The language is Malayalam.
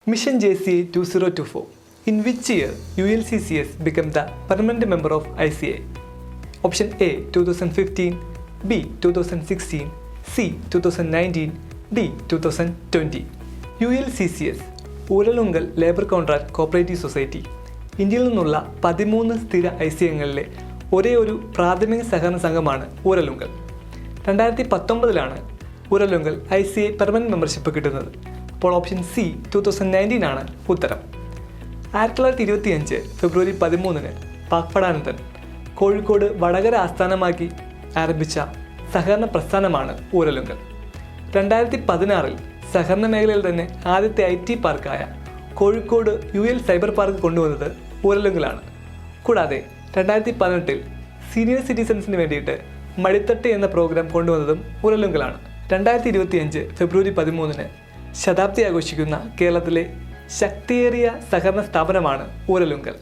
Mission JCA 2024. In which year ULCCS became the permanent member of ICA? Option A 2015, B 2016, C 2019, D 2020. ULCCS Uralungal labour contract cooperative society ഇന്ത്യയിൽ നിന്നുള്ള 13 സ്ഥിര ICA അംഗങ്ങളിലെ ഒരേ ഒരു പ്രാഥമിക സഹകരണ സംഘമാണ് ഊരലുങ്കൽ. 2019 ഊരലുങ്കൽ ICA പെർമനന്റ് മെമ്പർഷിപ്പ് കിട്ടുന്നത്. അപ്പോൾ ഓപ്ഷൻ സി 2019 ആണ് ഉത്തരം. 1925 ഫെബ്രുവരി 13 പാക്പടാനന്ദൻ കോഴിക്കോട് വടകര ആസ്ഥാനമാക്കി ആരംഭിച്ച സഹകരണ പ്രസ്ഥാനമാണ് ഊരലുങ്കൽ. 2016 സഹകരണ മേഖലയിൽ തന്നെ ആദ്യത്തെ IT പാർക്കായ കോഴിക്കോട് UL സൈബർ പാർക്ക് കൊണ്ടുവന്നത് ഊരലുങ്കലാണ്. കൂടാതെ 2018 സീനിയർ സിറ്റിസൺസിന് വേണ്ടിയിട്ട് മടിത്തട്ട് എന്ന പ്രോഗ്രാം കൊണ്ടുവന്നതും ഊരലുങ്കലാണ്. 2025 ഫെബ്രുവരി 13 ശതാബ്ദി ആഘോഷിക്കുന്ന കേരളത്തിലെ ശക്തിയേറിയ സഹകരണ സ്ഥാപനമാണ് ഊരലുങ്കൽ.